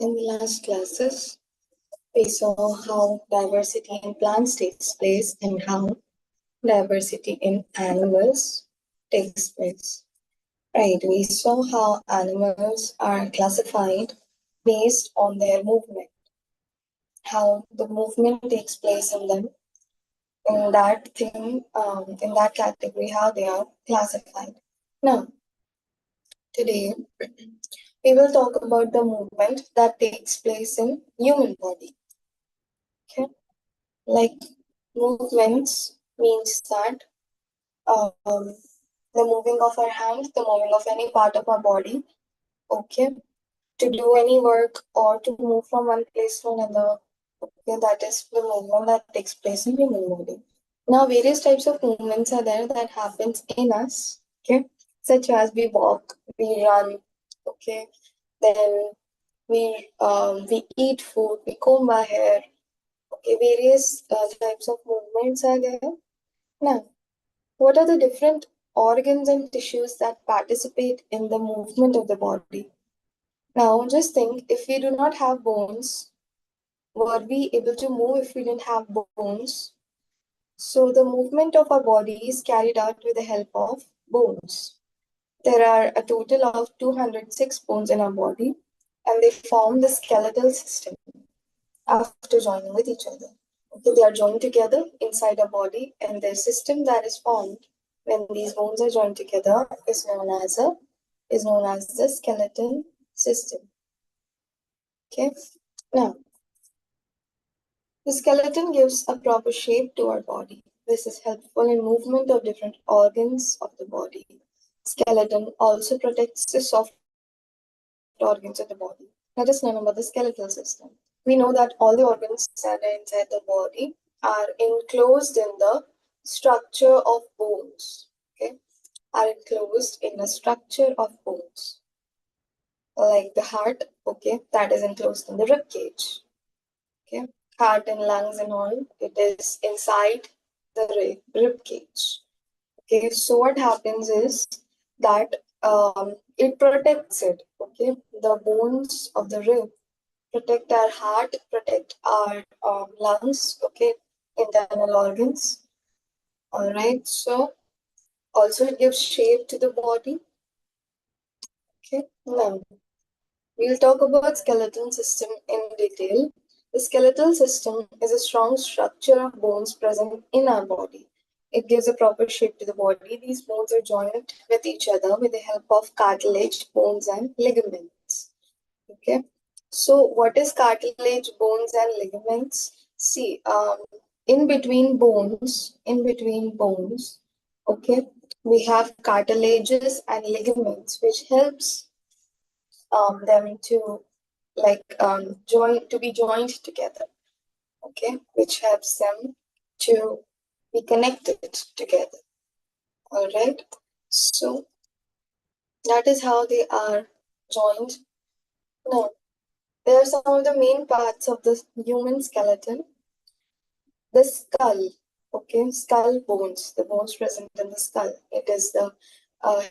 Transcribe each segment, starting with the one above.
In the last classes, we saw how diversity in plants takes place and how diversity in animals takes place. Right, we saw how animals are classified based on their movement, how the movement takes place in them, in that category, how they are classified. Now, today, we will talk about the movement that takes place in human body. Okay, like movements means that the moving of our hand, the moving of any part of our body, okay, to do any work or to move from one place to another. Okay, that is the movement that takes place in human body. Now, various types of movements are there that happens in us, okay, such as we walk, we run, okay, then we eat food, we comb our hair, okay, various types of movements are there. Now, what are the different organs and tissues that participate in the movement of the body? Now, just think, if we do not have bones, were we able to move if we didn't have bones? So the movement of our body is carried out with the help of bones. There are a total of 206 bones in our body, and they form the skeletal system after joining with each other. Okay, they are joined together inside our body, and the system that is formed when these bones are joined together is known as the skeleton system. Okay, now the skeleton gives a proper shape to our body. This is helpful in movement of different organs of the body. Skeleton also protects the soft organs of the body. Let us learn about the skeletal system. We know that all the organs that are inside the body are enclosed in the structure of bones. Okay, are enclosed in a structure of bones. Like the heart, okay, that is enclosed in the rib cage. Okay, heart and lungs and all, it is inside the rib cage. Okay, so what happens is that it protects it. Okay, the bones of the rib protect our heart, protect our lungs. Okay, internal organs. All right, so also it gives shape to the body. Okay, now we'll talk about skeletal system in detail. The skeletal system is a strong structure of bones present in our body. It gives a proper shape to the body. These bones are joined with each other with the help of cartilage, bones, and ligaments. Okay. So, what is cartilage, bones, and ligaments? See, in between bones, okay, we have cartilages and ligaments, which helps them to be joined together, okay, which helps them to be connected together. All right, so that is how they are joined. Now, there are some of the main parts of the human skeleton. The skull, okay, skull bones, the bones present in the skull. It is the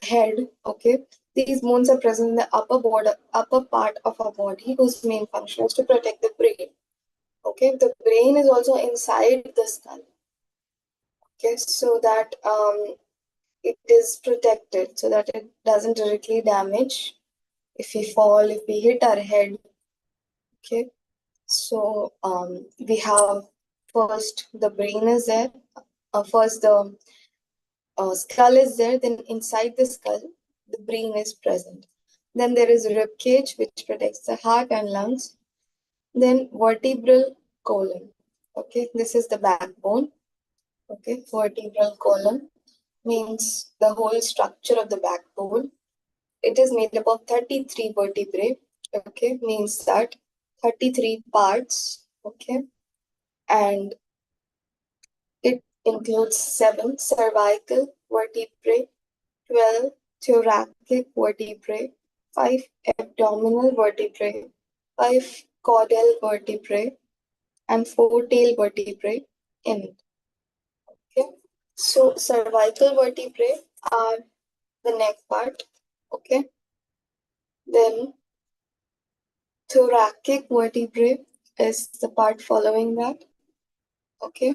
head, okay. These bones are present in the upper part of our body, whose main function is to protect the brain. Okay, the brain is also inside the skull. Okay, so that it is protected, so that it doesn't directly damage if we fall, if we hit our head. Okay, so we have first the brain is there. First the skull is there. Then inside the skull, the brain is present. Then there is rib cage, which protects the heart and lungs. Then vertebral column. Okay, this is the backbone. Okay, vertebral column means the whole structure of the backbone. It is made up of 33 vertebrae. Okay, means that 33 parts. Okay, and it includes 7 cervical vertebrae, 12 thoracic vertebrae, 5 abdominal vertebrae, 5 caudal vertebrae, and 4 tail vertebrae in it. Okay, so cervical vertebrae are the neck part. Okay, then Thoracic vertebrae is the part following that. Okay.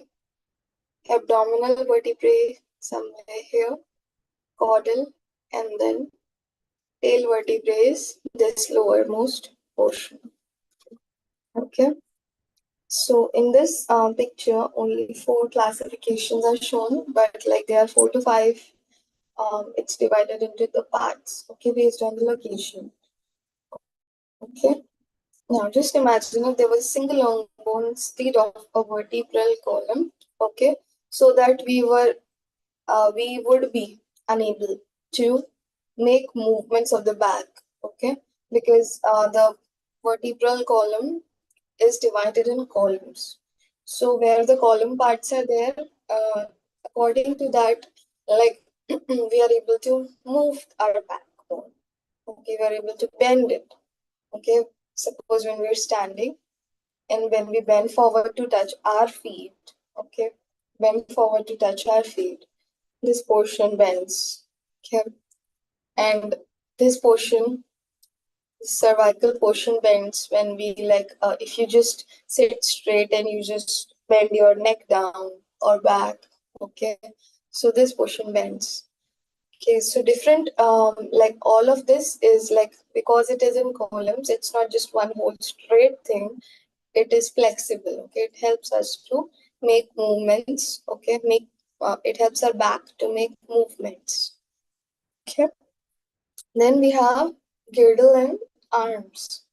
Abdominal vertebrae somewhere here. Caudal, and then tail vertebrae is this lowermost portion. Okay. So in this picture, only 4 classifications are shown, but like there are 4 to 5. It's divided into the parts. Okay, based on the location. Okay. Now just imagine if there was a single long bone instead of a vertebral column. Okay, so that we would be unable to make movements of the back. Okay, because the vertebral column is divided in columns. So where the column parts are there, according to that, like we are able to move our backbone. Okay, we are able to bend it. Okay, suppose when we're standing and when we bend forward to touch our feet. Okay, bend forward to touch our feet. This portion bends. Okay, and this portion, cervical portion bends when we if you just sit straight and you just bend your neck down or back. Okay, so this portion bends. Okay, so different like all of this is like, because it is in columns, it's not just one whole straight thing, it is flexible. Okay, it helps us to make movements. Okay, make it helps our back to make movements. Okay, then we have girdle and arms.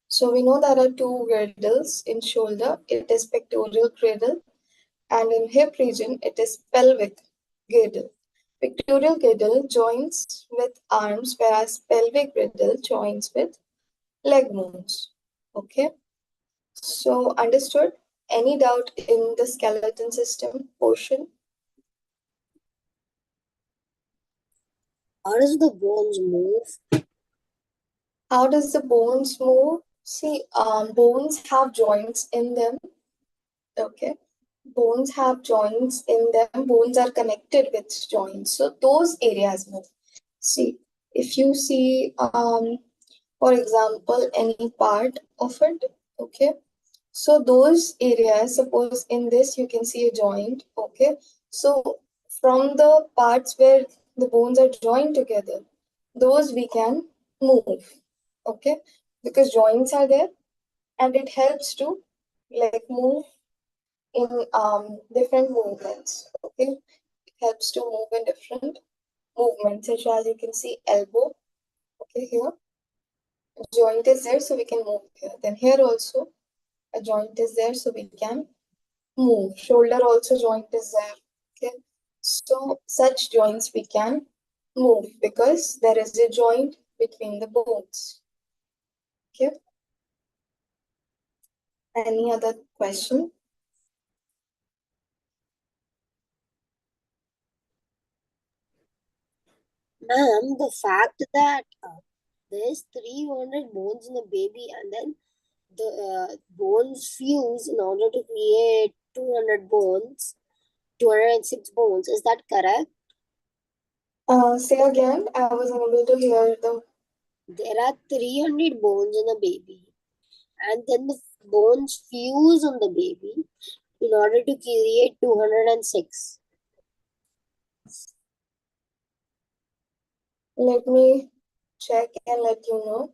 So we know there are 2 girdles in shoulder. It is pectoral girdle, and in hip region it is pelvic girdle. Pectoral girdle joins with arms, whereas pelvic girdle joins with leg bones. Okay, so understood? Any doubt in the skeleton system portion? How does the bones move? How does the bones move? See, bones have joints in them. Okay, bones have joints in them. Bones are connected with joints, so those areas move. See, if you see, for example, any part of it, okay, so those areas, suppose in this you can see a joint, okay, so from the parts where the bones are joined together, those we can move, okay, because joints are there and it helps to like move in different movements. Okay, it helps to move in different movements, such as you can see elbow. Okay, here joint is there, so we can move here. Then here also a joint is there, so we can move. Shoulder also joint is there. Okay, so such joints we can move because there is a joint between the bones. Okay. Any other question? Ma'am, the fact that there's 300 bones in the baby and then the bones fuse in order to create 200 bones, 206 bones, is that correct? Say again, I was unable to hear the. There are 300 bones in a baby and then the bones fuse on the baby in order to create 206. Let me check and let you know.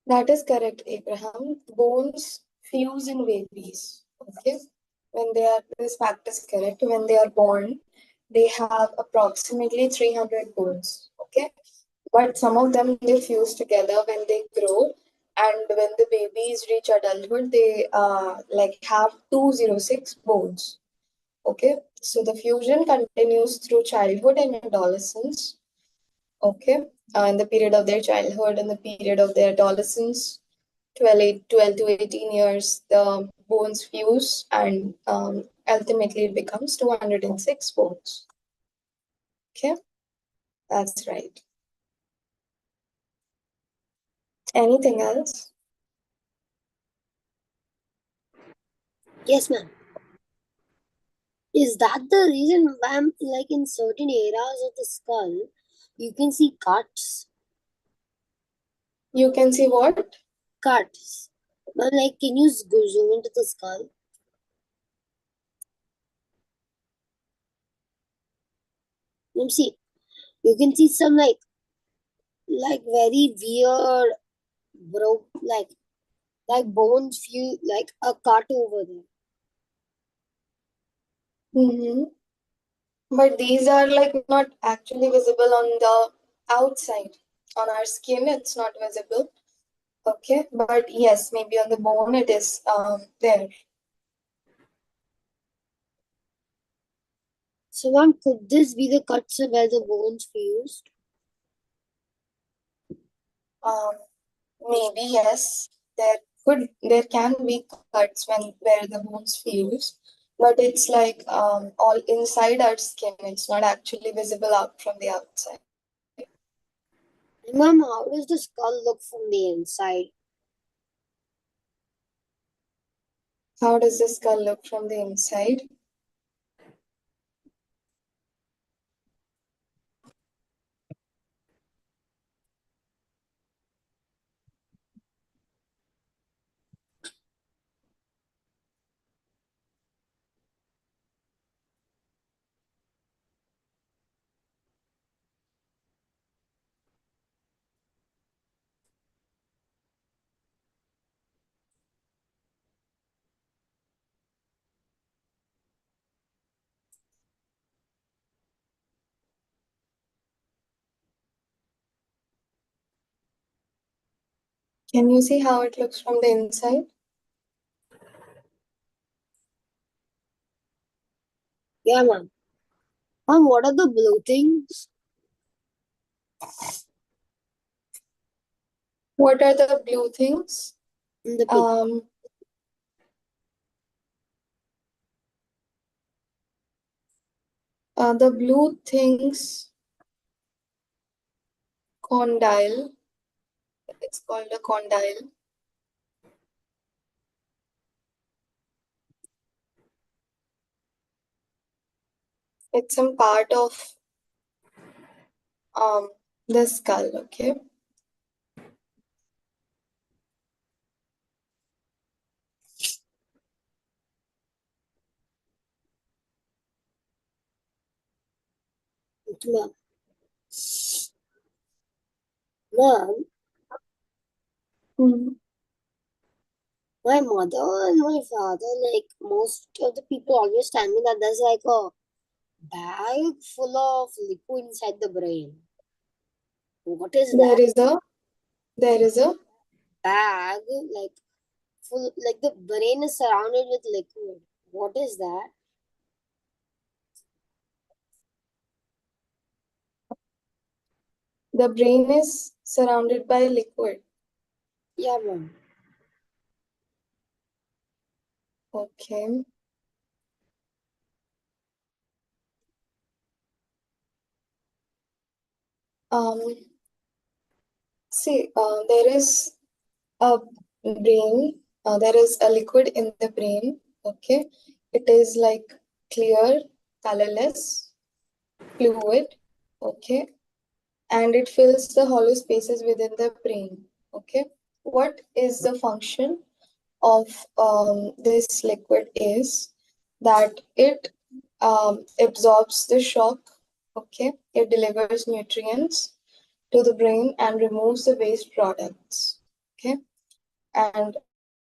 That is correct, Abraham. Bones fuse in babies. Okay. When they are, this fact is correct. When they are born, they have approximately 300 bones. Okay. But some of them they fuse together when they grow. And when the babies reach adulthood, they like have 206 bones. Okay. So the fusion continues through childhood and adolescence. okay, in the period of their childhood, in the period of their adolescence, 12 to 18 years, the bones fuse and ultimately it becomes 206 bones. Okay, that's right. Anything else? Yes, ma'am. Is that the reason, ma'am? Like in certain areas of the skull, you can see cuts. You can see what? Cuts. Ma'am, like, can you go zoom into the skull? Ma'am, see, you can see some like very weird, broke, like bones feel like a cut over there. Mm-hmm. But these are like not actually visible on the outside. On our skin, it's not visible. Okay, but yes, maybe on the bone it is there. So, ma'am, could this be the cuts where the bones fused? Um, Maybe yes, there can be cuts where the bones fuse, but it's like all inside our skin. It's not actually visible out from the outside. And ma'am, how does the skull look from the inside? How does the skull look from the inside? Can you see how it looks from the inside? Yeah, ma'am. Ma'am, what are the blue things What are the blue things? in the picture? Um, the blue things, condyle. It's called a condyle. It's some part of um the skull. Okay. Ma'am, ma'am, Hmm. my mother and my father, like most of the people always tell me that there's like a bag full of liquid inside the brain. What is There that is a there is a bag? Like full, like the brain is surrounded with liquid. What is that? the brain is surrounded by liquid. Yeah, ma'am. Okay. Um, there is a brain. There is a liquid in the brain. Okay. It is like clear, colorless fluid. Okay. And it fills the hollow spaces within the brain. Okay. What is the function of this liquid is that it absorbs the shock, okay? It delivers nutrients to the brain and removes the waste products, okay? And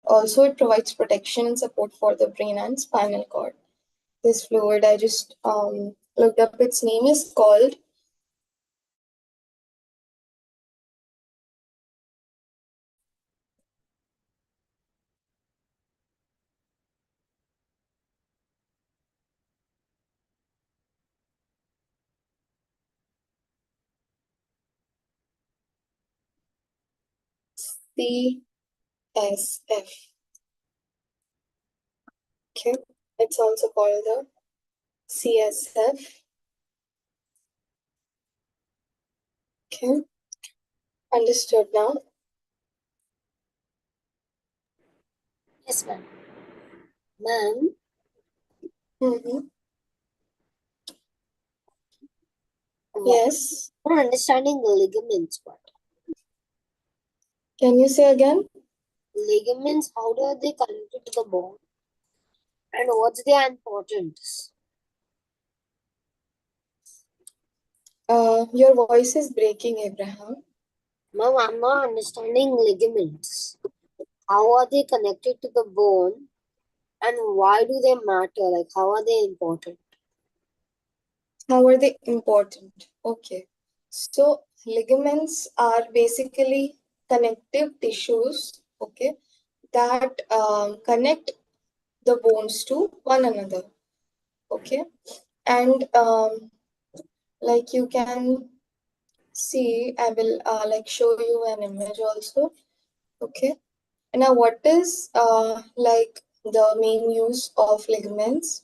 also it provides protection and support for the brain and spinal cord. This fluid, I just looked up, its name is called CSF. Okay, it's also called the CSF. Okay, understood now. Yes, ma'am. Ma'am, Mm-hmm. uh, Yes. not understanding the ligaments, but Can you say again? ligaments, how do they connect to the bone? And what's their importance? Your voice is breaking, Abraham. Ma'am, I'm not understanding ligaments. How are they connected to the bone? And why do they matter? Like, how are they important? How are they important? Okay. So ligaments are basically connective tissues, okay, that connect the bones to one another, okay. And like you can see, I will like show you an image also, okay. Now, what is like the main use of ligaments?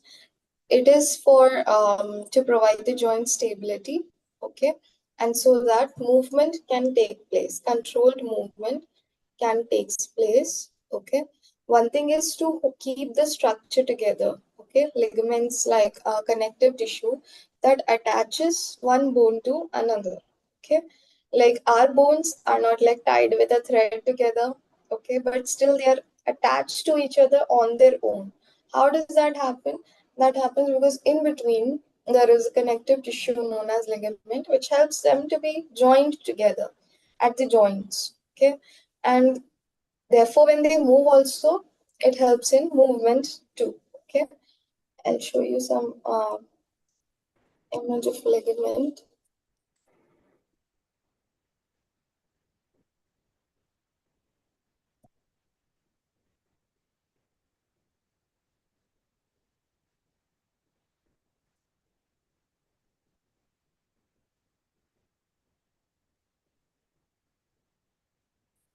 It is for to provide the joint stability, okay, and so that movement can take place, controlled movement can takes place, okay. One thing is to keep the structure together, okay. Ligaments like connective tissue that attaches one bone to another, okay. Like our bones are not like tied with a thread together, okay, but still they are attached to each other on their own. How does that happen? That happens because in between there is a connective tissue known as ligament, which helps them to be joined together at the joints, okay. And therefore, when they move also, it helps in movement too. Okay, I'll show you some image of ligament.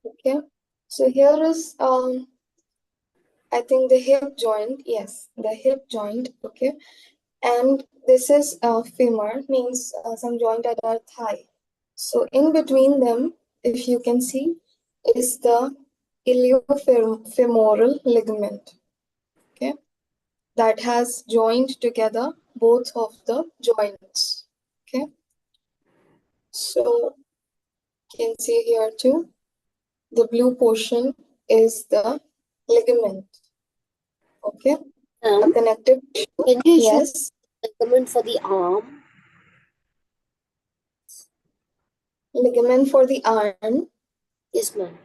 Okay, so here is I think the hip joint. Yes, the hip joint. Okay, and this is femur, means some joint at our thigh. So in between them, if you can see, is the iliofemoral ligament. Okay, that has joined together both of the joints. Okay, so you can see here too, the blue portion is the ligament. Okay, a connective tissue. Can you show Yes, ligament for the arm? ligament for the arm. Yes, ma'am.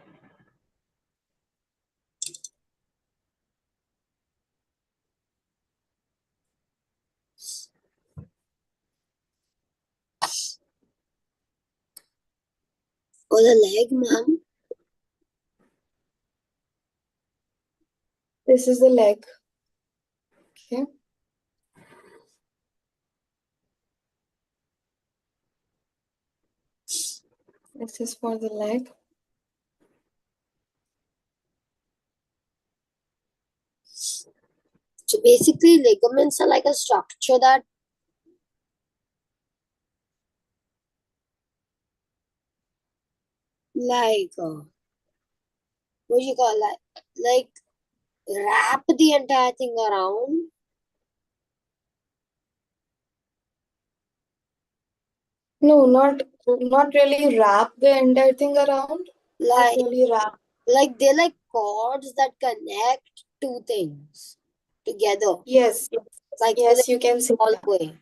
For the leg, ma'am? This is the leg. Okay, this is for the leg. So basically, ligaments are like a structure that like what do you call like wrap the entire thing around. No, not really wrap the entire thing around. Not Like really wrap. they're like cords that connect two things together. Yes, Like in a yes, you can say small that. way.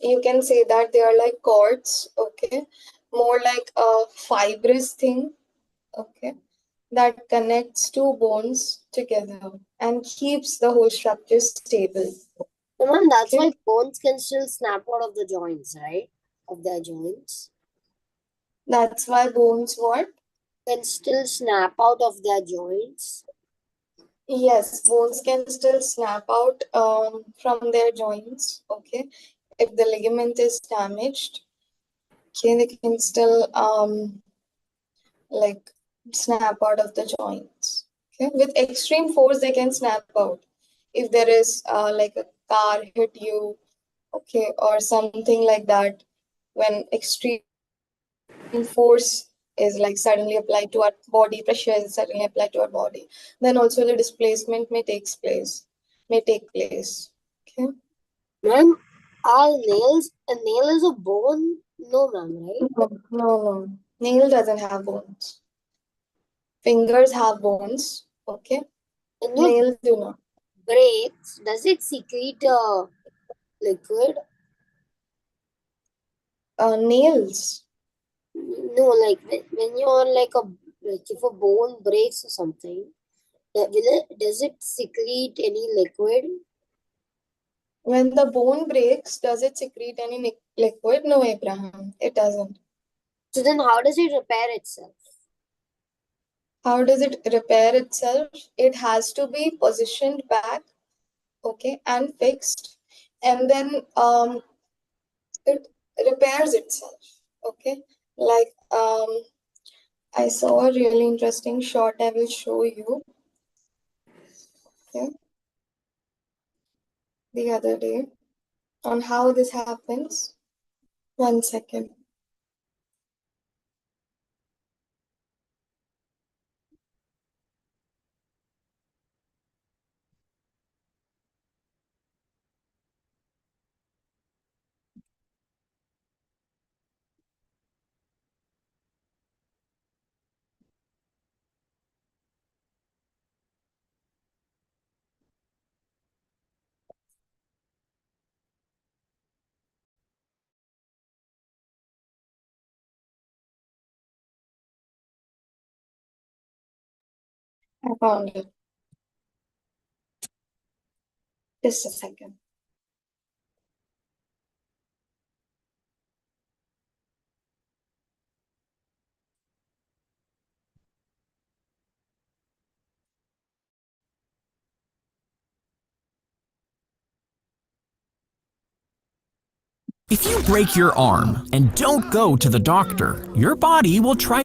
You can say that they are like cords. Okay, more like a fibrous thing. Okay, that connects two bones together and keeps the whole structure stable. So ma'am, that's Okay, why bones can still snap out of the joints, right? Of their joints. that's why bones what? Can still snap out of their joints. Yes, bones can still snap out from their joints. Okay, if the ligament is damaged, okay, they can still like snap out of the joints. Okay, with extreme force they can snap out. If there is like a car hit you, okay, or something like that, when extreme force is like suddenly applied to our body, pressure is suddenly applied to our body, then also the displacement may take place. Okay. Ma'am, are nails, a nail is a bone? No, ma'am, right? No. Nail doesn't have bones. Fingers have bones. Okay. When your Nails do not. breaks, does it secrete liquid? Nails. No, like when you're like if a bone breaks or something, does it secrete any liquid? When the bone breaks, does it secrete any liquid? No, Abraham, it doesn't. So then how does it repair itself? How does it repair itself? It has to be positioned back, okay, and fixed, and then it repairs itself, okay. Like I saw a really interesting shot. I will show you. Okay, the other day on how this happens. 1 second. I found it. Just a second. If you break your arm and don't go to the doctor, your body will try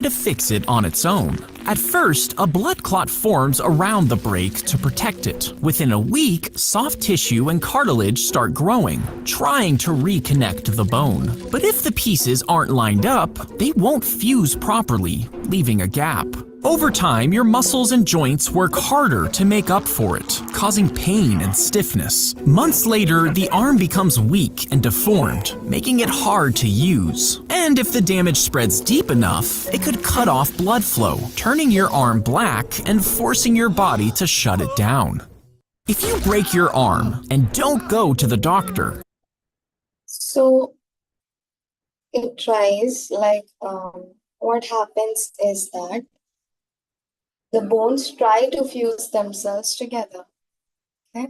to fix it on its own. At first, a blood clot forms around the break to protect it. Within a week, soft tissue and cartilage start growing, trying to reconnect the bone. But if the pieces aren't lined up, they won't fuse properly, leaving a gap. Over time, your muscles and joints work harder to make up for it, causing pain and stiffness. Months later, the arm becomes weak and deformed, making it hard to use. And if the damage spreads deep enough, it could cut off blood flow, turning your arm black and forcing your body to shut it down. If you break your arm and don't go to the doctor, So it tries like what happens is that the bones try to fuse themselves together. Okay,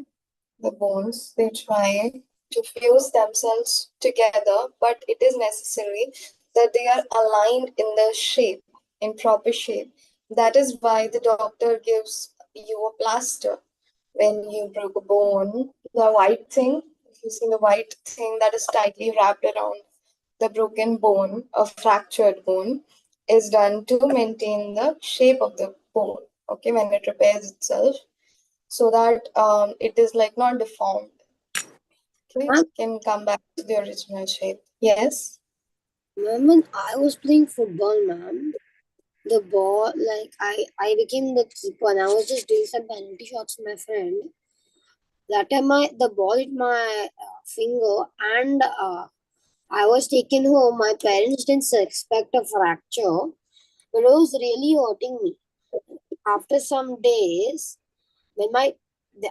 the bones they try to fuse themselves together, but it is necessary that they are aligned in the shape, in proper shape. That is why the doctor gives you a plaster when you broke a bone. The white thing, if you see the white thing that is tightly wrapped around the broken bone, a fractured bone, is done to maintain the shape of the bone, okay, when it repairs itself, so that it is like not deformed, okay, Ma'am, it can come back to the original shape. Yes. when I was playing football, ma'am, the ball, like I became the keeper and I was just doing some penalty shots with my friend. That time the ball hit my finger and I was taken home. My parents didn't expect a fracture, but it was really hurting me. After some days, when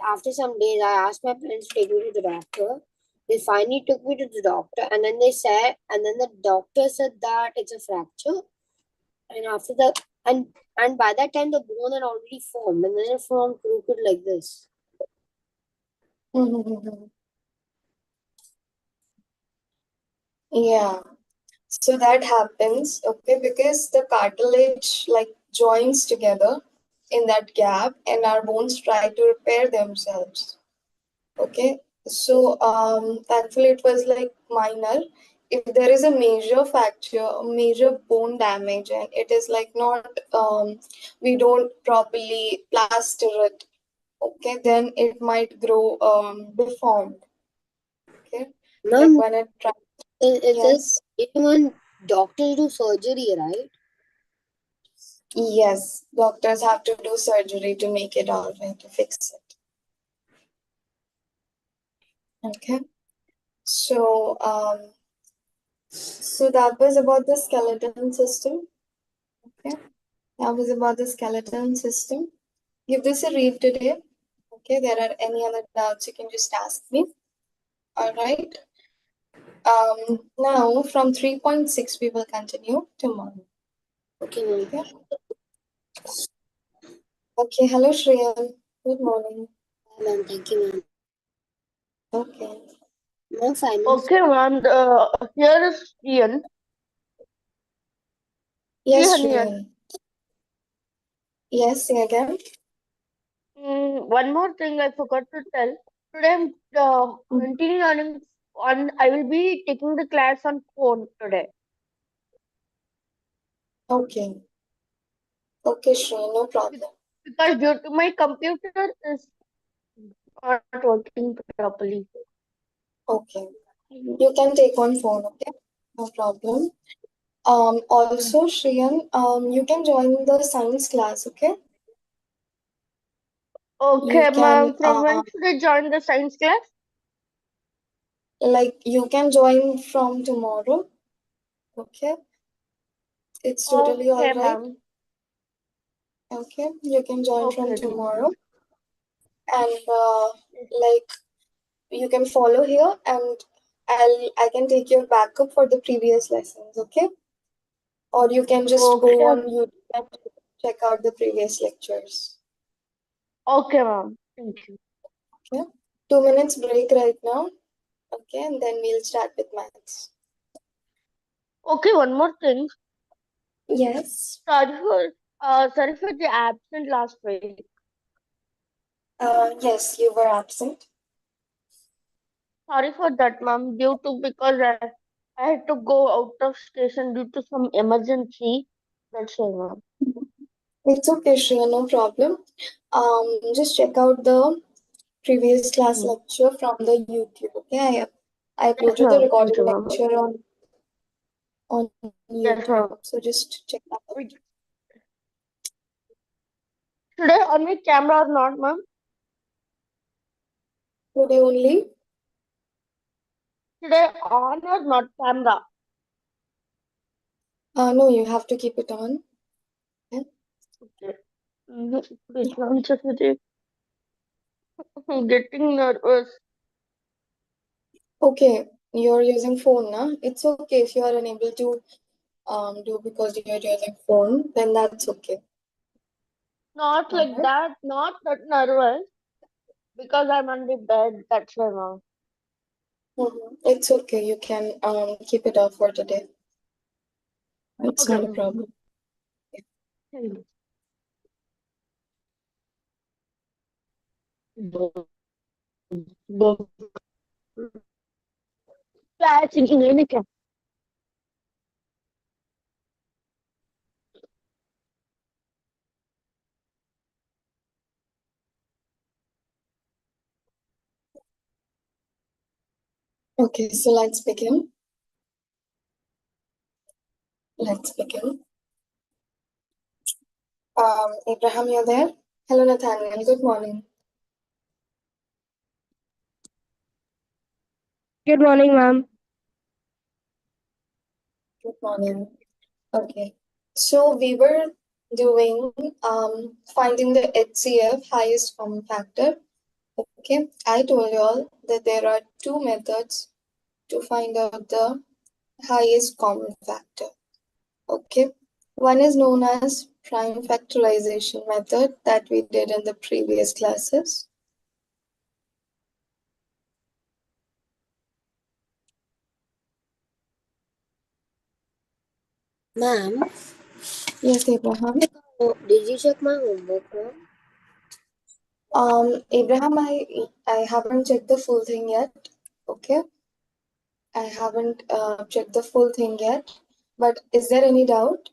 after some days, I asked my parents to take me to the doctor. They finally took me to the doctor, and then the doctor said that it's a fracture. And after that, and by that time, the bone had already formed, and then it formed crooked like this. Yeah, so that happens, okay, because the cartilage like joins together in that gap and our bones try to repair themselves. Okay, so thankfully it was like minor. if there is a major fracture, major bone damage, and it is like not, we don't properly plaster it, okay, then it might grow deformed, okay, like Ma'am, when it it says yes, even doctors do surgery, right? yes, doctors have to do surgery to make it all right, to fix it, okay. So that was about the skeleton system, okay. That was about the skeleton system. Give this a read today. Okay, there are any other doubts, you can just ask me. All right. Now from 3.6 we will continue tomorrow. Okay, ma'am. Okay. Okay. Hello, Shreyan. Good morning. Ma'am, thank you, ma'am. Okay. Ma'am, 5 minutes. Okay, ma'am. Here is Ian. Yes, Ian. Shreyan. Yes, say again. One more thing I forgot to tell. Today I'm continuing on. I will be taking the class on phone today Okay. Okay, Shreyan, no problem. because due to my computer is not working properly. Okay. You can take on phone, okay? No problem. Also, Shreyan, you can join the science class, okay? You Okay, can ma'am. From when should I join the science class? like you can join from tomorrow, okay? It's totally all Okay, right. ma'am. Okay, you can join from Okay, teacher. tomorrow, and like you can follow here, and I can take your backup for the previous lessons, okay? Or you can just go Okay. on YouTube and check out the previous lectures. Okay, ma'am. Thank you. Okay, 2 minutes break right now. Okay, and then we'll start with maths. Okay, one more thing. Yes. Sorry for the absent last week. Yes, you were absent. Sorry for that, ma'am. Due to because I had to go out of station due to some emergency. That's why, ma'am. It's okay, Shreya, no problem. Just check out the previous class Hmm. lecture from the YouTube. Okay, I Yes, uploaded the ma'am. Thank recorded you, ma'am. lecture on Yes, YouTube. ma'am. So just check that out. Wait, should I on my camera or not, ma'am? Today only. Should I on or not camera? No, you have to keep it on. Okay. Okay. Wait, ma'am. Just a sec. I'm getting nervous. Okay, you're using phone, na? It's okay if you are unable to do because you're using phone, then that's okay. Not like Alright. that. Not that nervous because I'm on the bed. That's why, ma'am. It's okay. You can keep it off for today. It's Okay, not a ma'am. problem. Okay. Okay, so let's begin. Let's begin. Abraham, you're there? Hello, Nathaniel. Good morning. Good morning, ma'am. Good morning. Okay. So we were doing finding the HCF, highest common factor. Okay. I told you all that there are two methods to find out the highest common factor. Okay. One is known as prime factorization method that we did in the previous classes. Ma'am, Yes, Abraham. did you check my homework, ma'am? Abraham, I haven't checked the full thing yet. Okay. I haven't checked the full thing yet. But is there any doubt?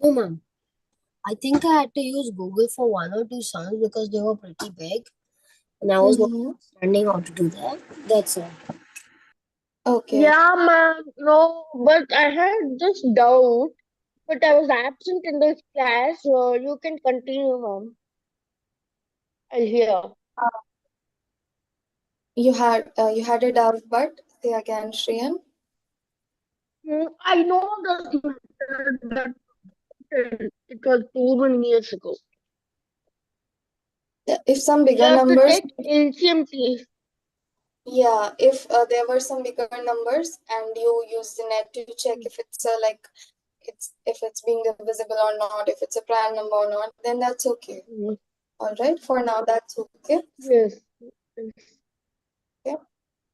No, ma'am. I think I had to use Google for one or two sums because they were pretty big, and I was not Mm-hmm. understanding how to do that. That's all. Okay. Yeah, ma'am. No, but I had this doubt, but I was absent in this class. So you can continue, ma'am. I'll hear. You had a doubt, but say again, Shreyan. I know the method, but it was too many years ago. If some You bigger have to numbers, take LCM, please. yeah, if there were some bigger numbers and you use the net to check if it's like if it's being divisible or not, if it's a prime number or not, then that's okay. Mm, All right, for now that's okay. yes. Yes. Okay.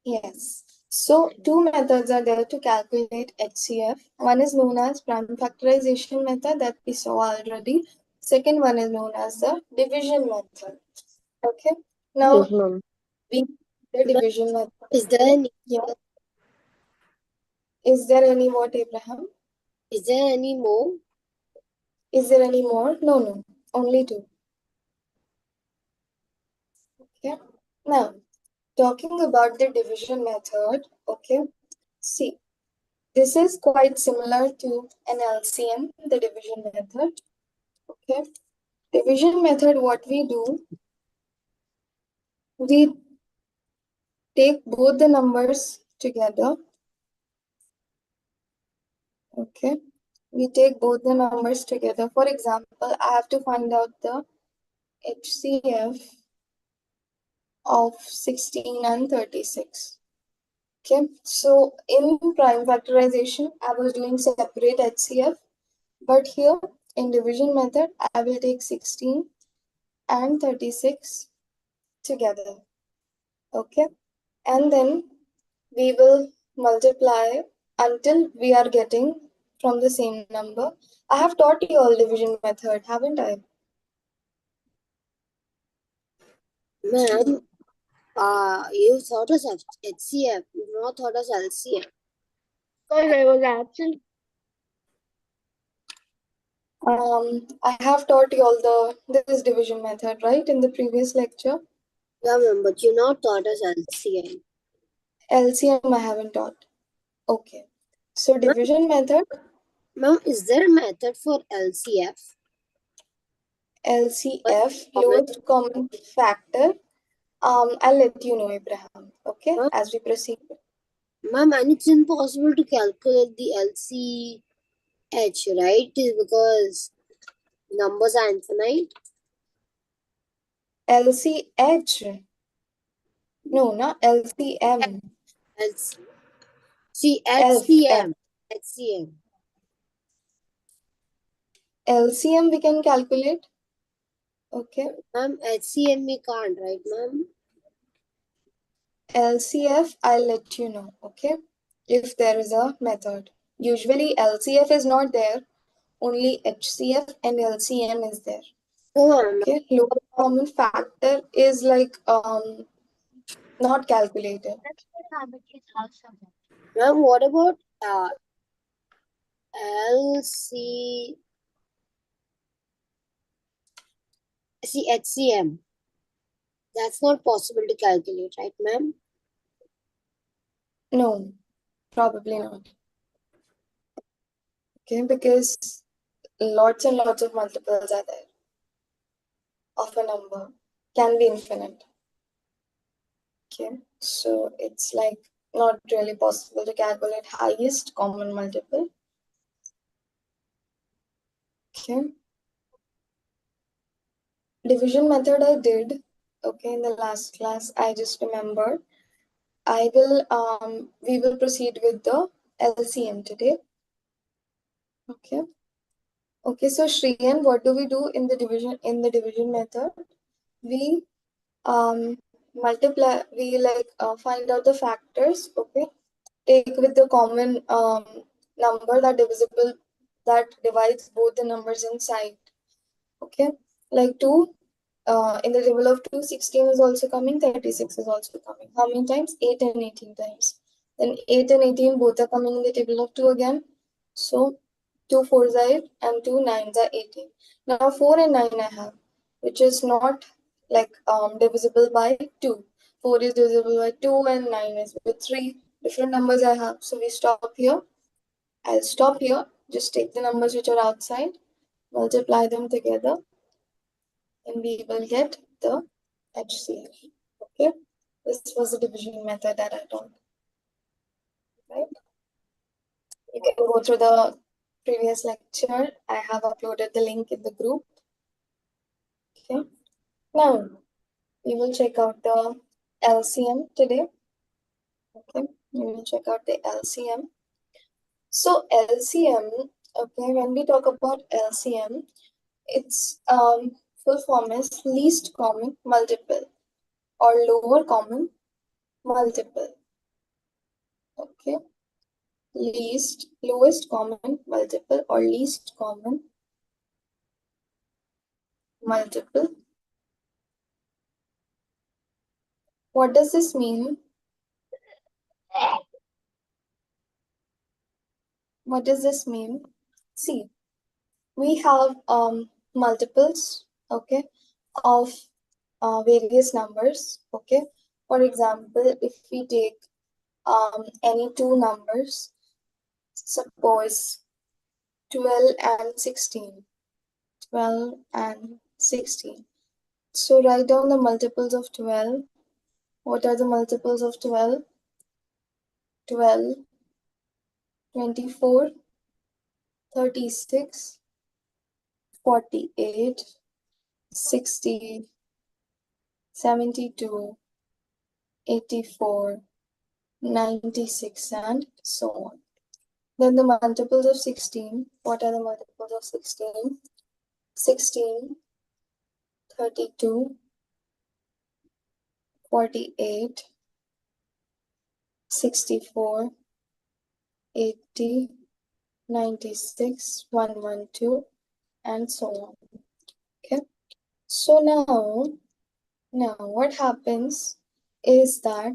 Yes. So two methods are there to calculate HCF. One is known as prime factorization method that we saw already. Second one is known as the division method. Okay. Yes, Now ma'am. we the Ma'am, division method. is there any? Yeah. Is there any what, Abraham? Is there any more? Is there any more? No, no. Only two. Okay. Now, talking about the division method, okay. See, this is quite similar to an LCM, the division method. Okay. Division method, what we do, we take both the numbers together. Okay. We take both the numbers together. For example, I have to find out the HCF of 16 and 36. Okay, so in prime factorization, I was doing separate HCF, but here in division method, I will take 16 and 36 together. Okay, and then we will multiply until we are getting from the same number. I have taught you all division method, haven't I? Ma'am, you thought us HCF, you not thought us LCM. Because I was absent. I have taught you all this division method, right, in the previous lecture. Yeah, ma'am, but you not taught us LCM. LCM I haven't taught. Okay. So division method, Ma'am, is there a method for LCF? LCF, lowest common factor. I'll let you know, Abraham. Okay, Ma'am, as we proceed. ma'am, and it's impossible to calculate the LCH, right? Because numbers are infinite. LCH. No, not LCM. LC. See, F, F. HCM. HCM. LCM we can calculate. Okay. Ma'am, HCM we can't, right, ma'am? LCF, I'll let you know. Okay. If there is a method. Usually LCF is not there. Only HCF and LCM is there. No, ma'am. Okay. Lower common factor is like not calculated. Ma'am, what about LC? See, HCM. That's not possible to calculate, right, ma'am? No, probably not. Okay, because lots and lots of multiples are there of a number, can be infinite. Okay, so it's like not really possible to calculate highest common multiple. Okay, division method I did. Okay, in the last class, I just remembered. We will proceed with the LCM today. Okay. Okay, so Shreyan, what do we do in the division method? We multiply, we find out the factors, okay? Take with the common number that divides both the numbers inside, okay? Like 2, in the table of 2, 16 is also coming, 36 is also coming. How many times? 8 and 18 times. Then 8 and 18 both are coming in the table of 2 again. So 2 4s are 8 and 2 9s are 18. Now 4 and 9 I have, which is not like divisible by 2. 4 is divisible by 2 and 9 is with 3. Different numbers I have. So we stop here. I'll stop here. Just take the numbers which are outside, multiply them together, and we will get the HCF. Okay? This was the division method that I taught. Right? You can go through the previous lecture. I have uploaded the link in the group. Okay. Now we will check out the LCM today. Okay. We will check out the LCM. So LCM, okay, when we talk about LCM, its full form is least common multiple or lower common multiple. Okay. Lowest common multiple or least common multiple. What does this mean? What does this mean? See, we have multiples, okay, of various numbers, okay. For example, if we take any two numbers, suppose 12 and 16, 12 and 16. So write down the multiples of 12. What are the multiples of 12? 12, 24, 36, 48, 60, 72, 84, 96, and so on. Then the multiples of 16. What are the multiples of 16? 16, 32, 48, 64, 80, 96, 112, and so on. Okay. So now what happens is that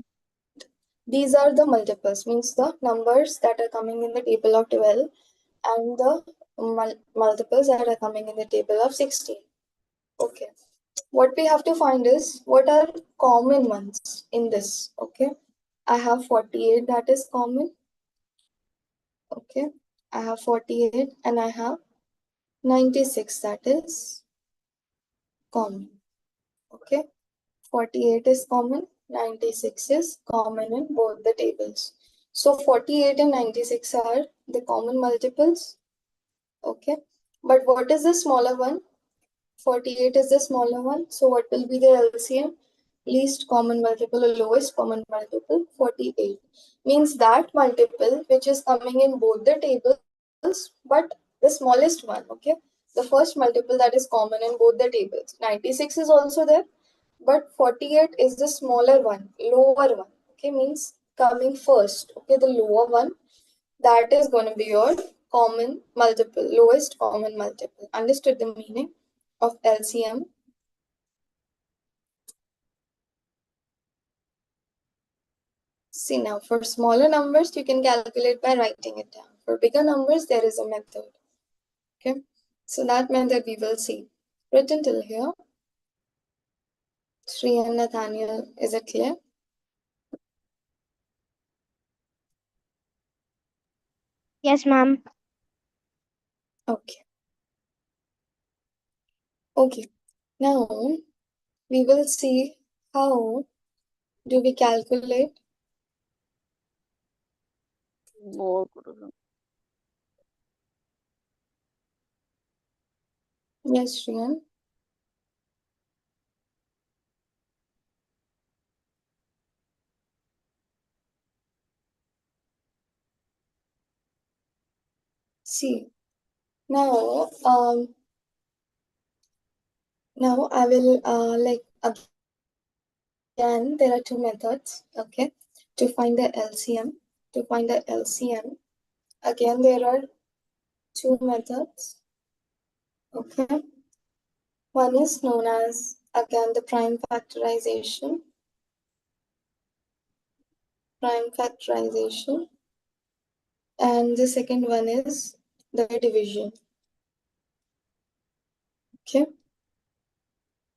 these are the multiples, means the numbers that are coming in the table of 12 and the multiples that are coming in the table of 16. Okay. What we have to find is what are common ones in this. Okay. I have 48 that is common. Okay. I have 48 and I have 96 that is common. Okay. 48 is common, 96 is common in both the tables. So 48 and 96 are the common multiples. Okay. But what is the smaller one? 48 is the smaller one. So what will be the LCM? Least common multiple or lowest common multiple, 48. Means that multiple which is coming in both the tables, but the smallest one, okay? The first multiple that is common in both the tables. 96 is also there, but 48 is the smaller one, lower one, okay? Means coming first, okay? The lower one, that is going to be your common multiple, lowest common multiple. Understood the meaning of LCM? See, now for smaller numbers, you can calculate by writing it down. For bigger numbers, there is a method. Okay, so that method we will see. Written till here. Sri and Nathaniel, is it clear? Yes, ma'am. Okay. Okay, now we will see how do we calculate. Yes, Shriyan. See, now now I will like again there are two methods, okay, to find the LCM. To find the LCM, again there are two methods. Okay. One is known as again the prime factorization. prime factorization, and the second one is the division. Okay.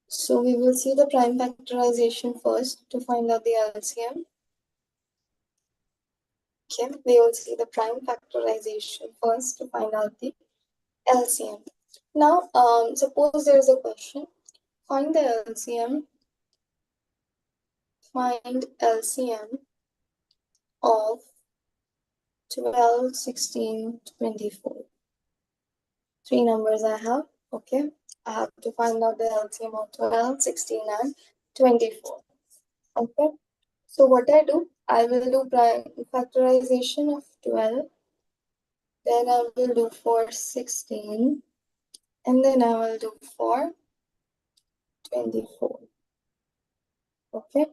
So we will see the prime factorization first to find out the LCM. Okay, we will see the prime factorization first to find out the LCM. Now, suppose there is a question. Find the LCM. Find LCM of 12, 16, 24. Three numbers I have. Okay, I have to find out the LCM of 12, 16, and 24. Okay, so what I do, I will do prime factorization of 12, then I will do for 16, and then I will do for 24. Okay,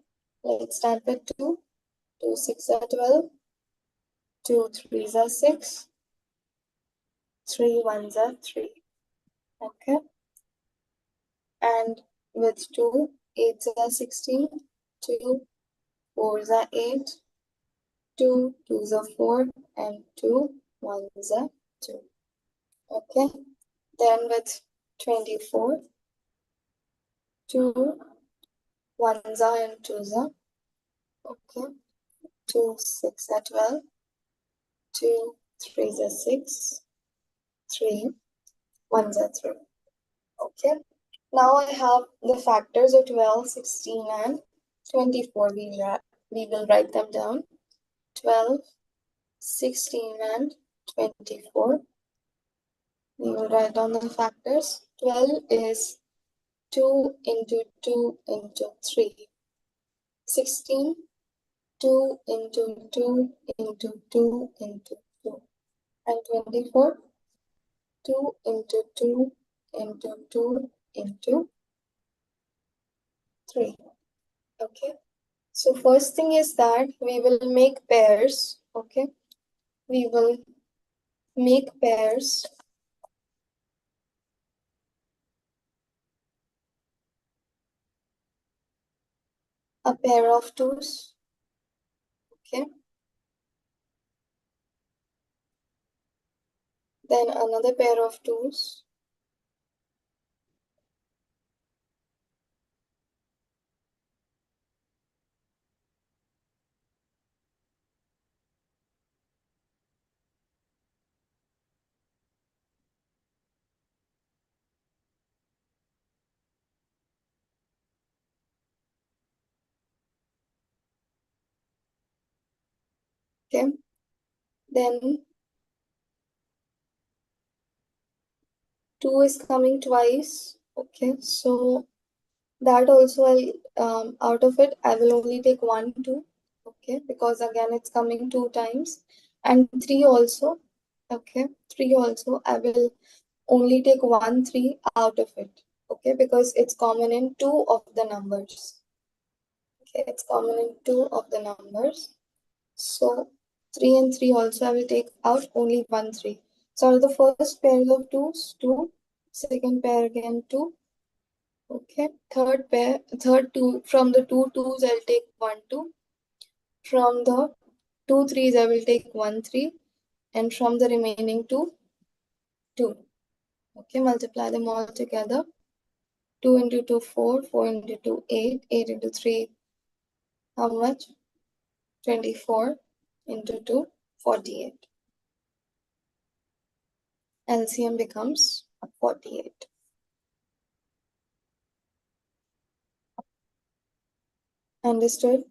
let's start with 2. 2 6 are 12, 2 3s are 6, 3 1s are 3. Okay, and with 2 8s are 16, 2 4s are 8, 2 2s are 4, and 2 1s are 2. Okay, then with 24, 2 1s are and 2s are. Okay, 2 6 are 12, 2 3s are 6, 3 1s are 3. Okay, now I have the factors of 12, 16, and 24. We will write them down. 12, 16, and 24. We will write down the factors. 12 is 2 into 2 into 3. 16, 2 into 2 into 2 into 2. And 24, 2 into 2 into 2 into 3. Okay. So first thing is that we will make pairs. Okay. We will make pairs. A pair of 2's. Okay. Then another pair of 2's. Okay. Then 2 is coming twice. Okay. So that also I'll out of it I will only take 1 2. Okay, because again it's coming 2 times, and 3 also. Okay, 3 also I will only take 1 3 out of it. Okay, because it's common in 2 of the numbers. Okay, it's common in 2 of the numbers. So 3 and 3 also I will take out only 1 3. So the first pair of 2's 2, second pair again 2. Okay, third pair, third 2, from the 2 2's I'll take 1 2. From the 2 3's I will take 1 3. And from the remaining 2, 2. Okay, multiply them all together. 2 into 2, 4, 4 into 2, 8, 8 into 3, how much? 24 into 2, 48. LCM becomes 48. Understood?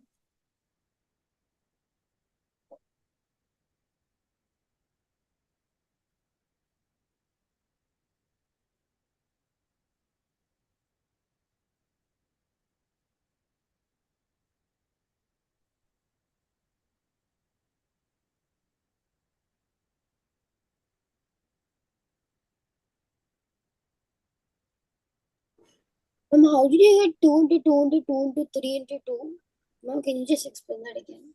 How did you get 2 into 2 into 2 into 3 into 2? Ma'am, can you just explain that again?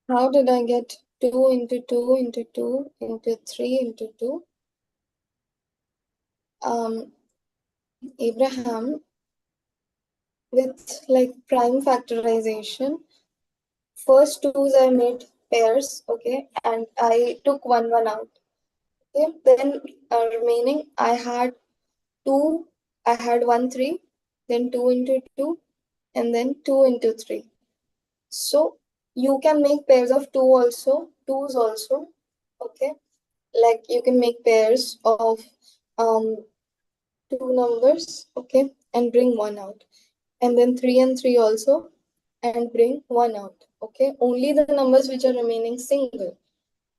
How did I get 2 into 2 into 2 into 3 into 2? Abraham, with like prime factorization, first twos I made pairs, okay, and I took one out. Okay, then remaining I had two, I had 1 3, then 2 into 2, and then 2 into 3. So you can make pairs of twos also, okay. Like you can make pairs of two numbers, okay, and bring one out, and then 3 and 3 also, and bring one out, okay. Only the numbers which are remaining single,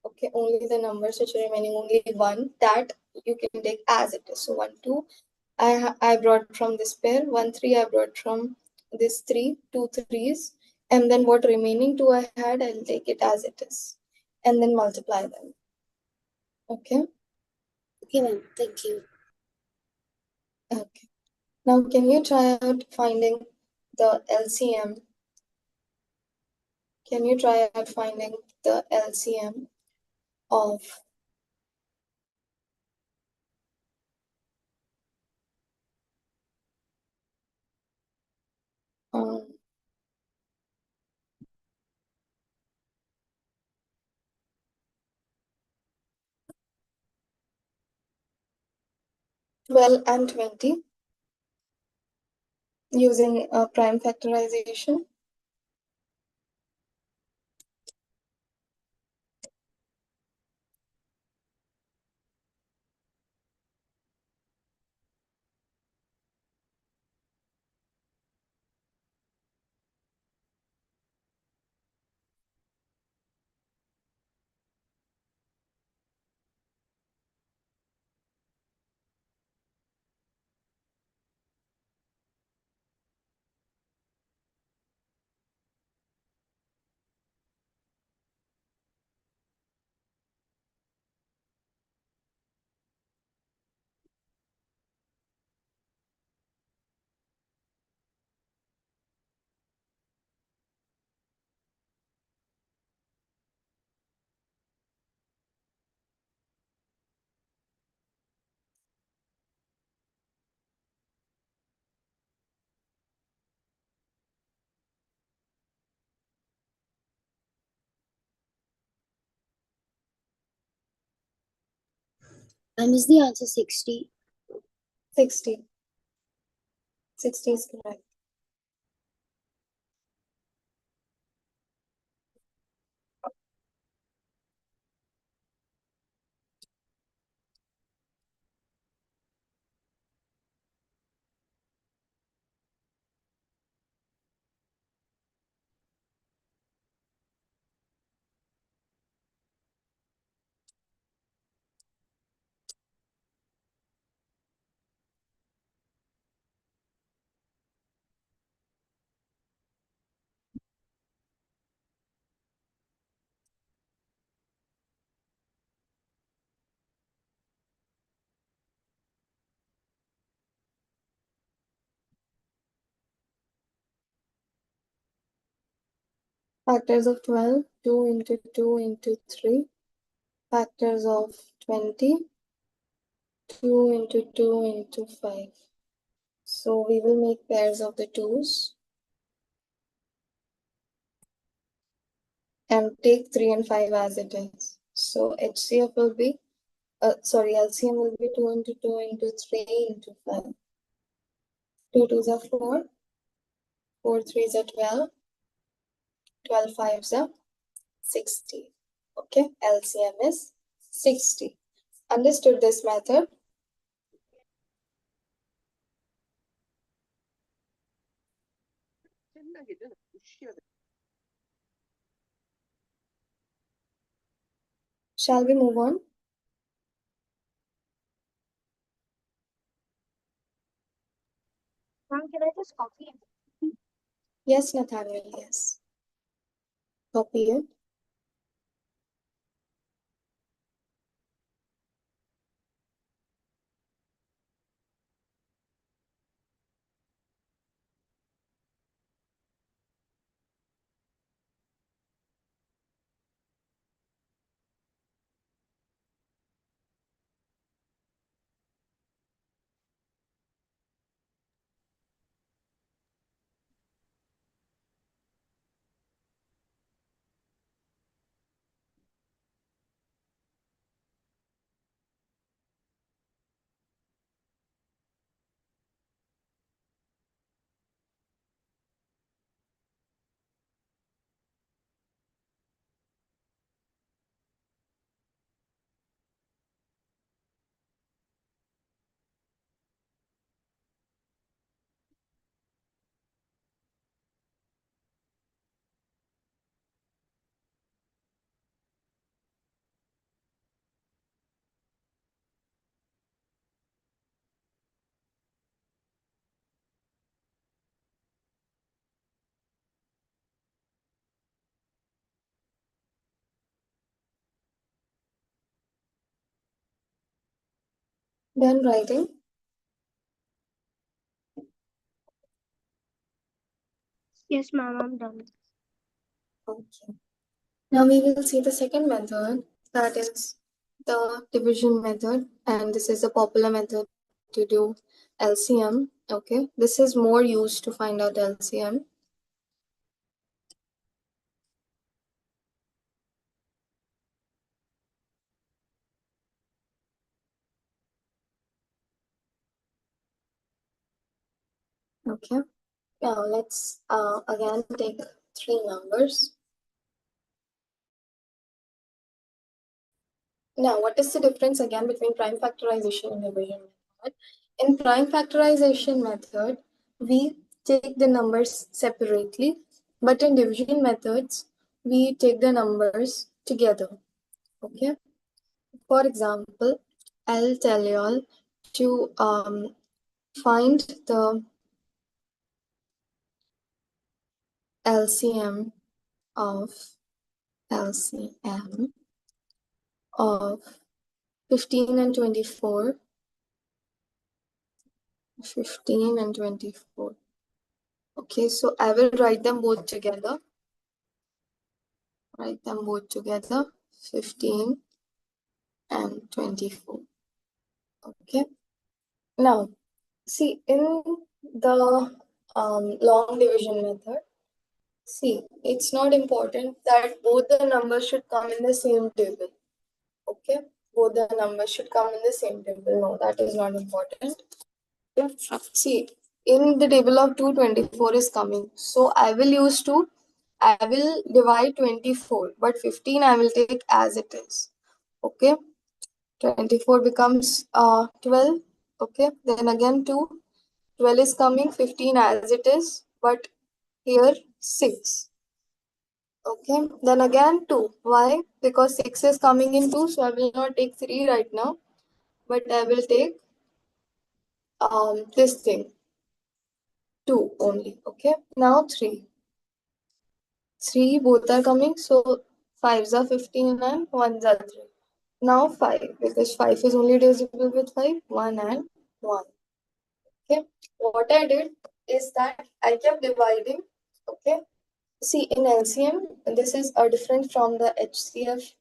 okay, only the numbers which are remaining only one, that you can take as it is. So 1 2 I brought from this pair, 1 3 I brought from this two threes, and then what remaining two I had, I'll take it as it is, and then multiply them. Okay. Okay, ma'am. Thank you. Okay. Now can you try out finding the LCM? Can you try out finding the LCM of um, 12 and 20 using prime factorization? Ma'am, is the answer 60? 60. 60 is correct. Factors of 12, 2 into 2 into 3. Factors of 20, 2 into 2 into 5. So we will make pairs of the twos and take 3 and 5 as it is. So HCF will be, LCM will be 2 into 2 into 3 into 5. 2 twos are 4, 4 threes are 12, 12 fives are 60. Okay, LCM is 60. Understood this method? Shall we move on? Mom, can I just copy it? Yes, Nathaniel, yes. Copy it. Done writing? Yes, ma'am, I'm done. Okay. Now we will see the second method, that is the division method, and this is a popular method to do LCM. Okay, this is more used to find out LCM. Okay, now let's again take three numbers. Now, what is the difference again between prime factorization and division method? In prime factorization method, we take the numbers separately, but in division methods, we take the numbers together. Okay. For example, I'll tell you all to find the LCM of 15 and 24. 15 and 24. Okay, so I will write them both together. Write them both together, 15 and 24. Okay. Now, see, in the long division method, see, it's not important that both the numbers should come in the same table. Okay, both the numbers should come in the same table. No, that is not important. See, in the table of 224 is coming. So I will use 2. I will divide 24, but 15 I will take as it is. Okay, 24 becomes 12. Okay, then again 2. 12 is coming, 15 as it is, but here 6. Okay, then again 2. Why? Because 6 is coming in 2, so I will not take 3 right now, but I will take this thing, 2 only. Okay, now 3. 3 both are coming, so 5s are 15 and 1s are 3. Now 5, because 5 is only divisible with 5, 1 and 1. Okay, what I did is that I kept dividing. Okay, see, in LCM, this is different from the HCF.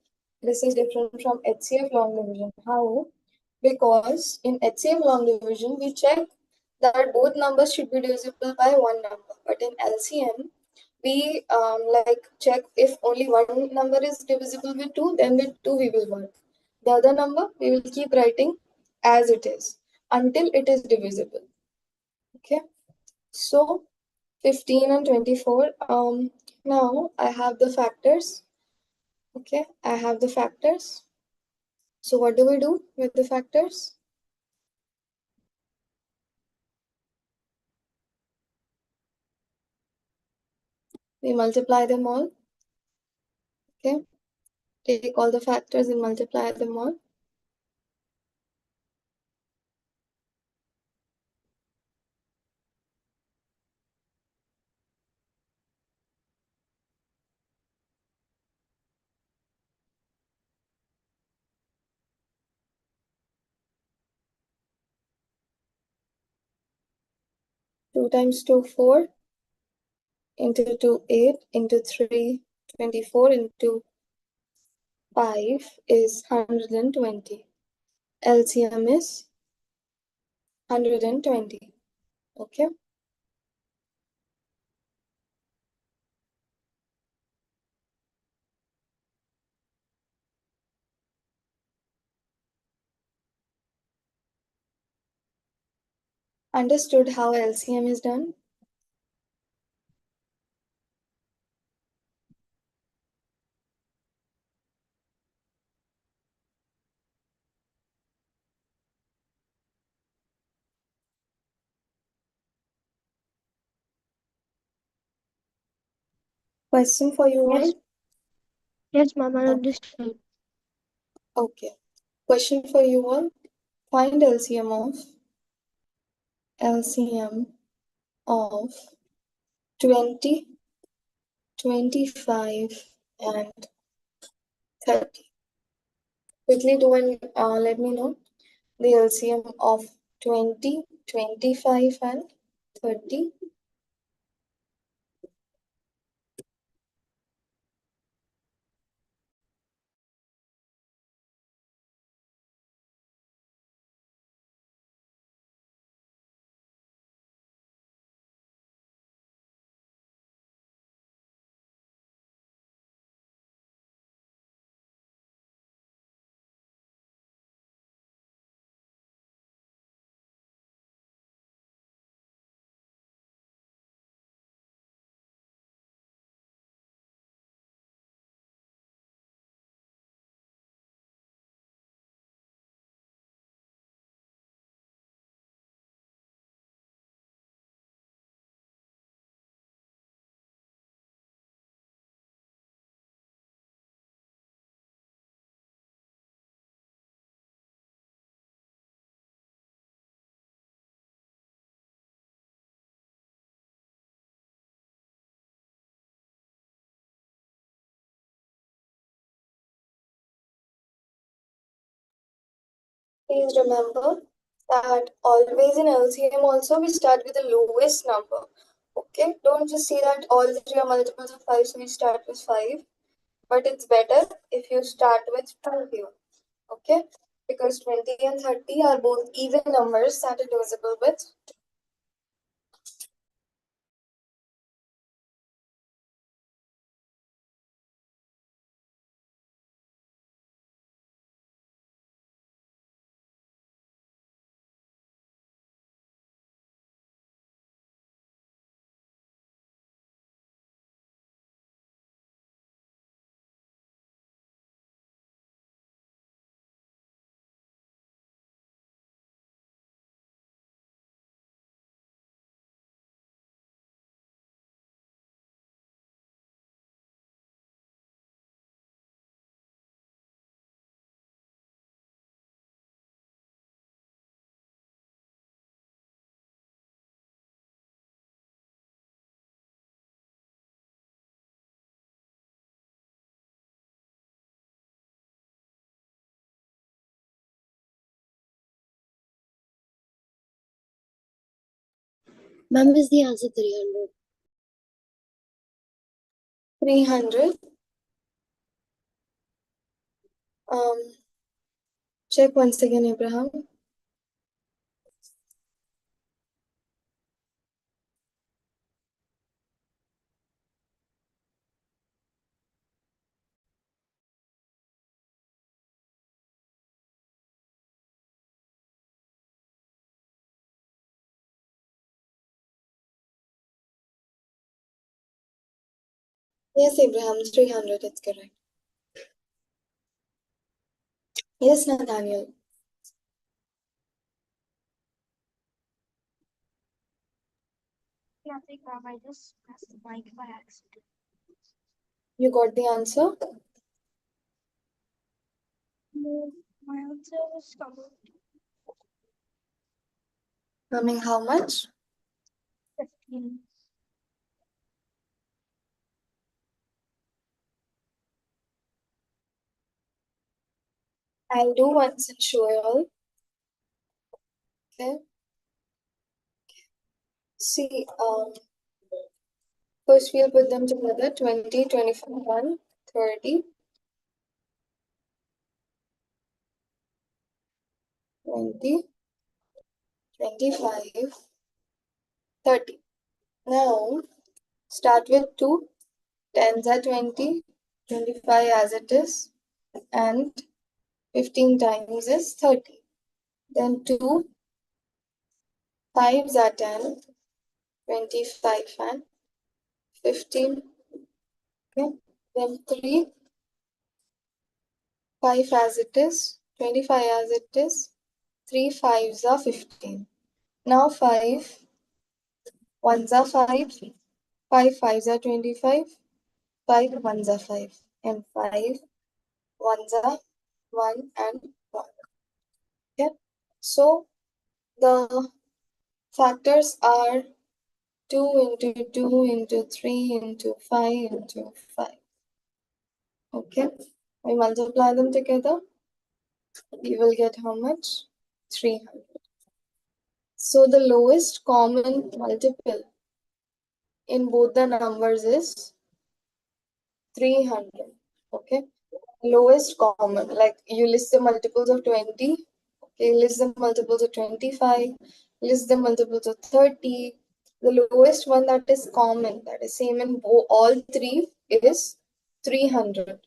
This is different from HCF long division. How? Because in HCF long division, we check that both numbers should be divisible by one number. But in LCM, we like check if only one number is divisible with 2, then with 2 we will work. The other number we will keep writing as it is until it is divisible. Okay, so 15 and 24. Now I have the factors. Okay, I have the factors. So what do we do with the factors? We multiply them all. Okay, take all the factors and multiply them all. Two times 2, 4. Into 2, 8. Into 3, 24. Into 5 is 120. LCM is 120. Okay. Understood how LCM is done? Question for you Yes, all? yes, ma'am, I Okay. understood. Okay. Question for you all. Find LCM of 20, 25, and 30. Quickly do and let me know. the LCM of 20, 25 and 30. Please remember that always in LCM also we start with the lowest number. Okay, don't just see that all the three are multiples of 5, so we start with 5. But it's better if you start with 2 here. Okay, because 20 and 30 are both even numbers that are divisible with. Ma'am, is the answer 300? 300. Check once again, Abraham. Yes, Abraham, 300, it's correct. Yes, Nathaniel. Nothing, ma'am. I just pressed the mic by accident. You got the answer? No, my answer is coming. Coming how much? 15. I'll do once and show you all. Okay. See, first we'll put them together, 20, 25, 30, 20, 25, 30. Now, start with 2, 10s are 20, 25 as it is, and 15 times is 30. Then 2, 5s are 10, 25 and 15. Okay. Then 3, 5 as it is, 25 as it is, 3 5s are 15. Now 5 1s are 5, 5 5s are 25, 5 1s are 5, and 5 1s are 1 and 1. Okay. So the factors are 2 into 2 into 3 into 5 into 5. Okay. We multiply them together. We will get how much? 300. So the lowest common multiple in both the numbers is 300. Okay. Lowest common, like you list the multiples of 20. Okay, list the multiples of 25. List the multiples of 30. The lowest one that is common, that is same in all three, is 300.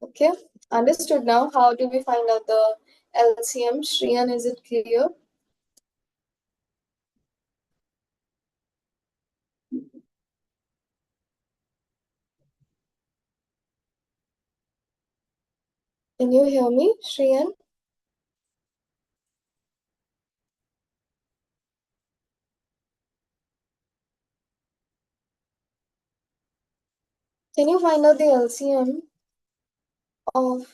Okay, understood now. How do we find out the LCM? Shriyan, is it clear? Can you hear me, Shriyan? Can you find out the LCM of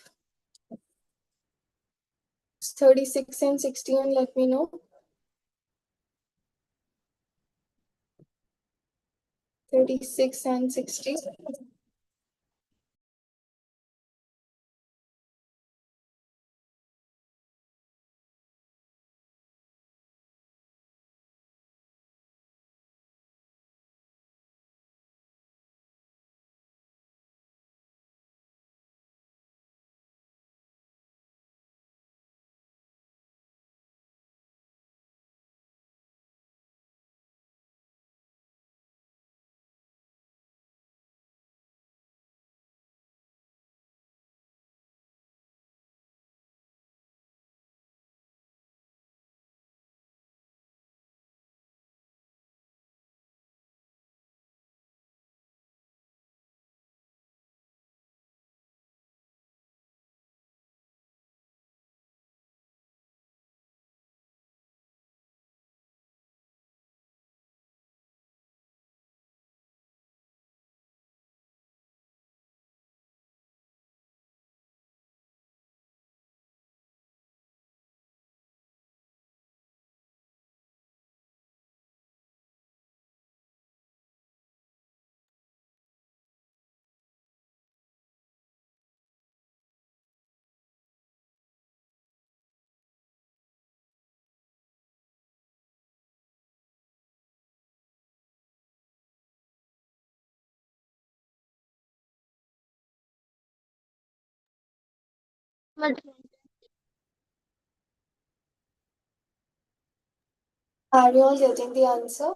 36 and 60 and let me know? 36 and 60. Are you all getting the answer?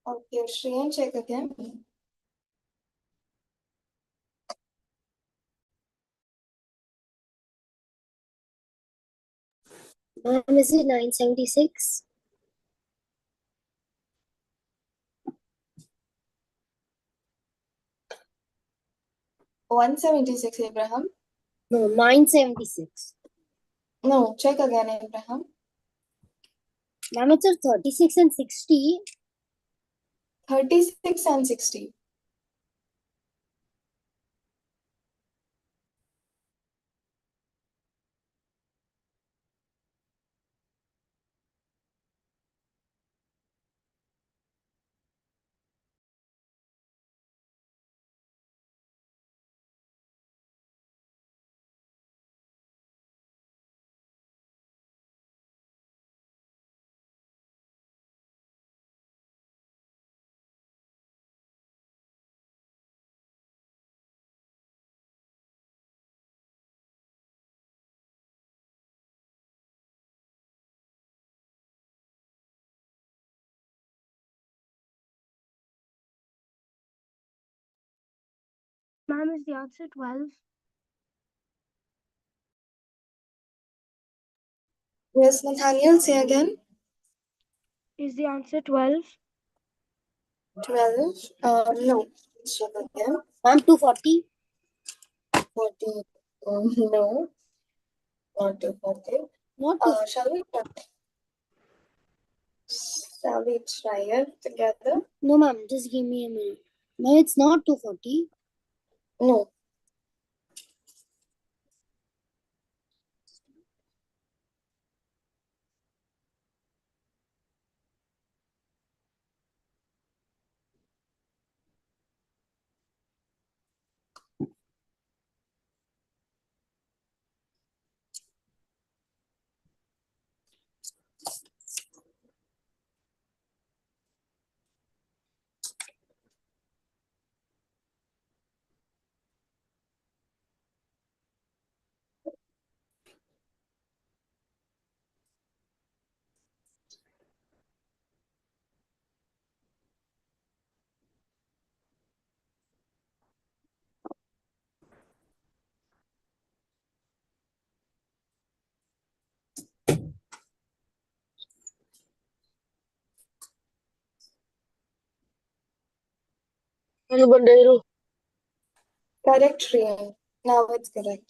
Okay, Shriyan, check again. Ma'am, is it 976? 176, Abraham. No, 976. No, check again, Abraham. Ma'am, it's 36 and 60. 36 and 60. Ma'am, is the answer 12? Yes, Nathaniel, say again. Is the answer 12? 12. No. Check again. Ma'am, 240. 40. No. Not 240. Not 240. Shall we try? Shall we try it together? No, ma'am, just give me a minute. Ma'am, it's not 240. No. Correct, Rian. Now it's correct.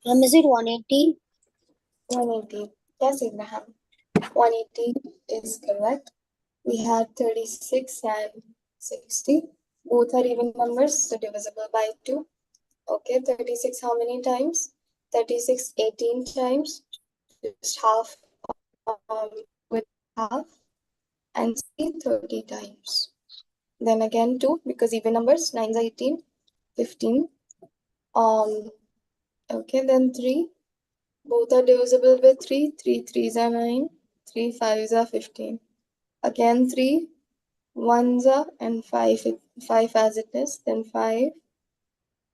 Is it 180? 180. Yes, Abraham. 180 is correct. We have 36 and 60. Both are even numbers, so divisible by 2. Okay, 36 how many times? 36 18 times. Just half with half. And 30 times. Then again 2, because even numbers, 9 are 18, 15. Okay, then 3. Both are divisible by 3. 3 3s are 9. 3 5s are 15. Again 3 1s are and 5 as it is. Then 5,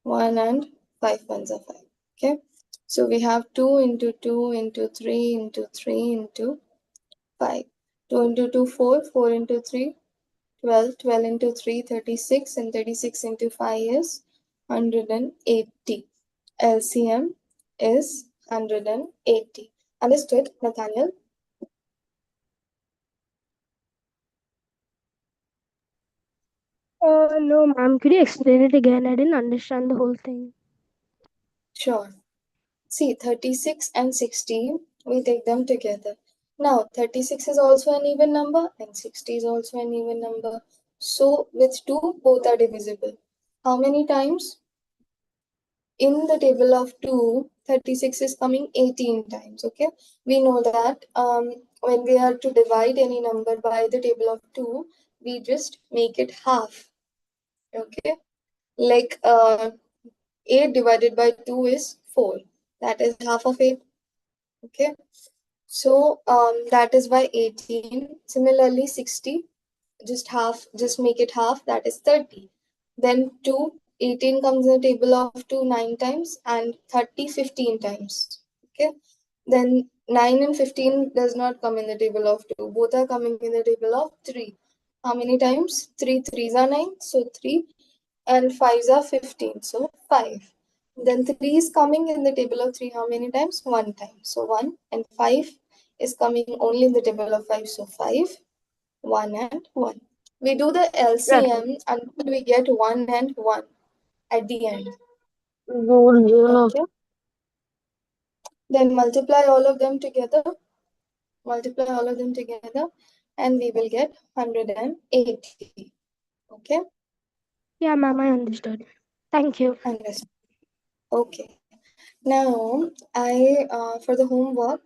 1 and 5 1s are 5. Okay. So we have 2 into 2 into 3 into 3 into 5. 2 into 2 4, 4 into 3 12, 12 into 3 36, and 36 into 5 is 180. LCM is 180. Understood, Nathaniel? No, ma'am. Could you explain it again? I didn't understand the whole thing. Sure. See, 36 and 60, we take them together. Now, 36 is also an even number and 60 is also an even number. So, with 2, both are divisible. How many times? In the table of 2, 36 is coming 18 times. Okay, we know that when we are to divide any number by the table of 2, we just make it half. Okay, like 8 divided by 2 is 4. That is half of 8. Okay, so that is by 18. Similarly, 60, just make it half, that is 30. Then 18 comes in the table of 2 9 times, and 30 15 times. Okay, then 9 and 15 does not come in the table of 2, both are coming in the table of 3. How many times? 3 3s are 9, so 3, and 5s are 15, so 5. Then 3 is coming in the table of 3 how many times? 1 time, so 1, and 5 is coming only in the table of 5, so 5, 1 and 1. We do the Yes. LCM until we get 1 and 1 at the end. Good. Okay. Then multiply all of them together. Multiply all of them together, and we will get 180. Okay. Yeah, ma'am, I understood. Thank you. Understood. Okay. Now, for the homework,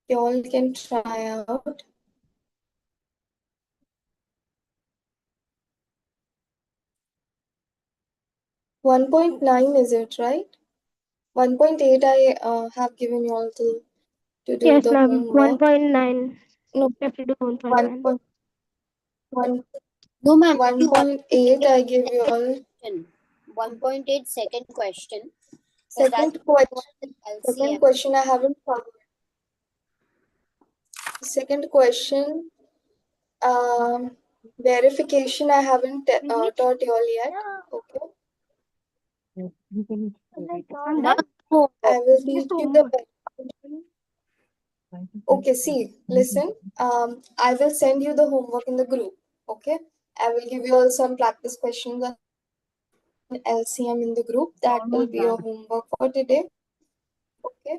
you all can try out. .9 is it, right? 1.8 I have given you all to do Yes, the ma'am. homework. 1.9. No, You have to do 1.9. 1.1. No, ma'am. 1.8 I give you all. 1.8 second question. Second LCM. question I haven't covered. Second question, verification I haven't taught you all yet. Okay. Ma'am, I will teach you the Okay, see, listen. I will send you the homework in the group. Okay, I will give you all some practice questions on LCM in the group. That will be your homework for today. Okay.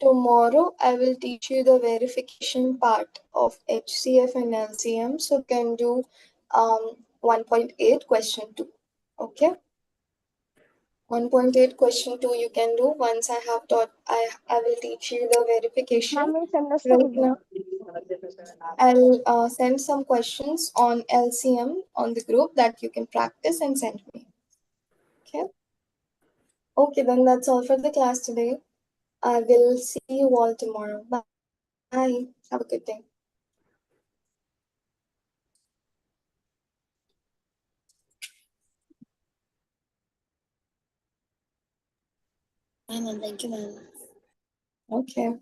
Tomorrow I will teach you the verification part of HCF and LCM. So you can do 1.8 question 2. Okay. 1.8 question 2 you can do once I have taught. I will teach you the verification. Right now I'll send some questions on LCM on the group that you can practice and send me. Okay. Okay, then that's all for the class today. I will see you all tomorrow. Bye. Have a good day. Ma'am, thank you, ma'am. Okay.